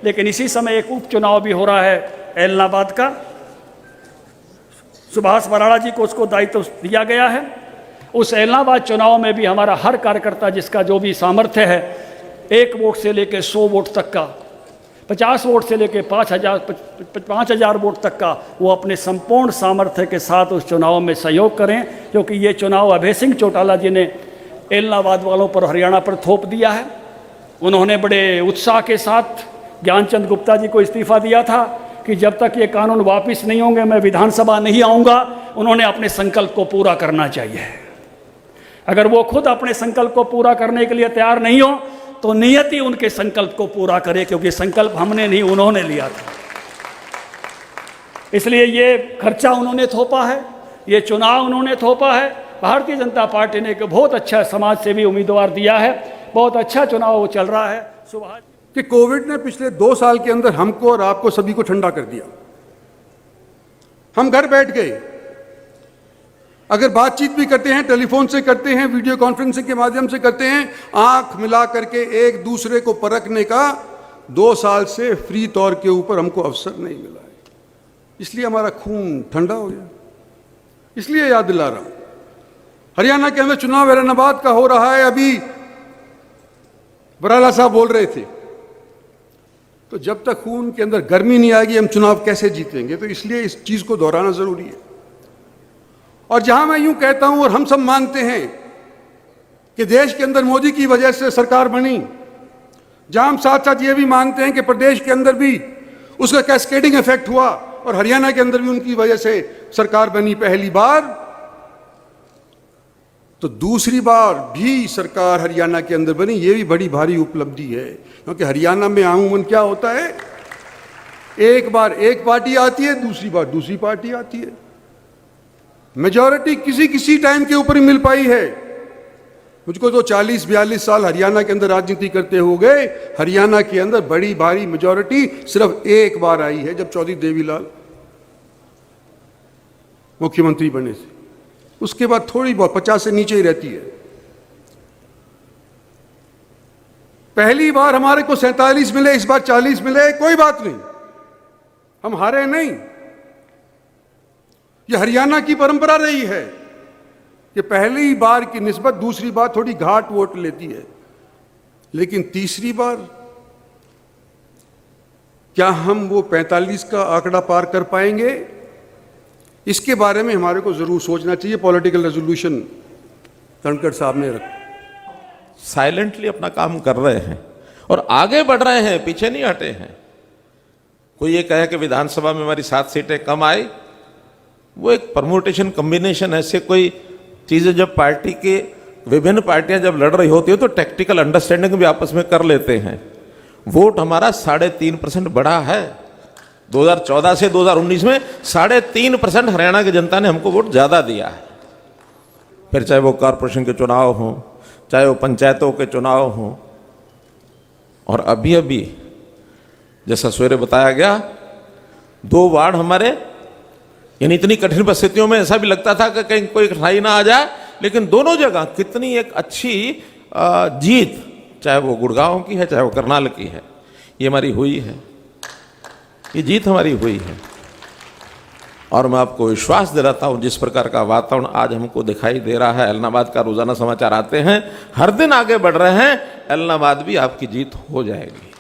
लेकिन इसी समय एक उपचुनाव भी हो रहा है एलनाबाद का। सुभाष बराड़ा जी को उसको दायित्व दिया गया है। उस एलनाबाद चुनाव में भी हमारा हर कार्यकर्ता, जिसका जो भी सामर्थ्य है, 1 वोट से लेकर 100 वोट तक का, 50 वोट से लेकर 5,000 वोट तक का, वो अपने संपूर्ण सामर्थ्य के साथ उस चुनाव में सहयोग करें, क्योंकि ये चुनाव अभय सिंह चौटाला जी ने एलनाबाद वालों पर, हरियाणा पर थोप दिया है। उन्होंने बड़े उत्साह के साथ ज्ञानचंद गुप्ता जी को इस्तीफा दिया था कि जब तक ये कानून वापस नहीं होंगे मैं विधानसभा नहीं आऊँगा। उन्होंने अपने संकल्प को पूरा करना चाहिए। अगर वो खुद अपने संकल्प को पूरा करने के लिए तैयार नहीं हो तो नियति उनके संकल्प को पूरा करे, क्योंकि संकल्प हमने नहीं, उन्होंने लिया था। इसलिए ये खर्चा उन्होंने थोपा है, ये चुनाव उन्होंने थोपा है। भारतीय जनता पार्टी ने एक बहुत अच्छा समाज सेवी उम्मीदवार दिया है, बहुत अच्छा चुनाव वो चल रहा है। सुभाष कि कोविड ने पिछले 2 साल के अंदर हमको और आपको सभी को ठंडा कर दिया। हम घर बैठ गए, अगर बातचीत भी करते हैं टेलीफोन से करते हैं, वीडियो कॉन्फ्रेंसिंग के माध्यम से करते हैं, आंख मिला करके एक दूसरे को परखने का 2 साल से फ्री तौर के ऊपर हमको अवसर नहीं मिला है। इसलिए हमारा खून ठंडा हो गया। इसलिए याद दिला रहा हूं, हरियाणा के अंदर चुनाव एलनाबाद का हो रहा है। अभी बराला साहब बोल रहे थे, तो जब तक खून के अंदर गर्मी नहीं आएगी हम चुनाव कैसे जीतेंगे? तो इसलिए इस चीज को दोहराना जरूरी है। और जहां मैं यूं कहता हूं और हम सब मानते हैं कि देश के अंदर मोदी की वजह से सरकार बनी, जहां हम साथ साथ ये भी मानते हैं कि प्रदेश के अंदर भी उसका कैस्केडिंग इफेक्ट हुआ और हरियाणा के अंदर भी उनकी वजह से सरकार बनी पहली बार, तो दूसरी बार भी सरकार हरियाणा के अंदर बनी, ये भी बड़ी भारी उपलब्धि है। क्योंकि हरियाणा में अमूमन क्या होता है, एक बार एक पार्टी आती है, दूसरी बार दूसरी पार्टी आती है। मेजॉरिटी किसी टाइम के ऊपर ही मिल पाई है। मुझको तो 40-42 साल हरियाणा के अंदर राजनीति करते हो गए। हरियाणा के अंदर बड़ी भारी मेजॉरिटी सिर्फ एक बार आई है, जब चौधरी देवीलाल मुख्यमंत्री बने थे। उसके बाद थोड़ी बहुत 50 से नीचे ही रहती है। पहली बार हमारे को 47 मिले, इस बार 40 मिले, कोई बात नहीं, हम हारे नहीं। ये हरियाणा की परंपरा रही है कि पहली बार की निस्बत दूसरी बार थोड़ी घाट वोट लेती है, लेकिन तीसरी बार क्या हम वो 45 का आंकड़ा पार कर पाएंगे? इसके बारे में हमारे को जरूर सोचना चाहिए। पॉलिटिकल रेजोल्यूशन धनखड़ साहब ने रखा, साइलेंटली अपना काम कर रहे हैं और आगे बढ़ रहे हैं, पीछे नहीं हटे हैं। कोई ये कहे कि विधानसभा में हमारी 7 सीटें कम आई, वो एक परमुटेशन कॉम्बिनेशन, ऐसे कोई चीजें जब पार्टी के विभिन्न पार्टियां जब लड़ रही होती है तो टैक्टिकल अंडरस्टैंडिंग भी आपस में कर लेते हैं। वोट हमारा 3.5% बढ़ा है। 2014 से 2019 में 3.5% हरियाणा की जनता ने हमको वोट ज्यादा दिया है। फिर चाहे वो कॉरपोरेशन के चुनाव हों, चाहे वो पंचायतों के चुनाव हों, और अभी अभी जैसा सवेरे बताया गया 2 वार्ड हमारे, यानी इतनी कठिन परिस्थितियों में ऐसा भी लगता था कि कहीं कोई कठिनाई ना आ जाए, लेकिन दोनों जगह कितनी एक अच्छी जीत, चाहे वो गुड़गांव की है चाहे वो करनाल की है, ये हमारी हुई है, ये जीत हमारी हुई है। और मैं आपको विश्वास दिलाता हूं, जिस प्रकार का वातावरण आज हमको दिखाई दे रहा है, एलनाबाद का रोजाना समाचार आते हैं, हर दिन आगे बढ़ रहे हैं, एलनाबाद भी आपकी जीत हो जाएगी।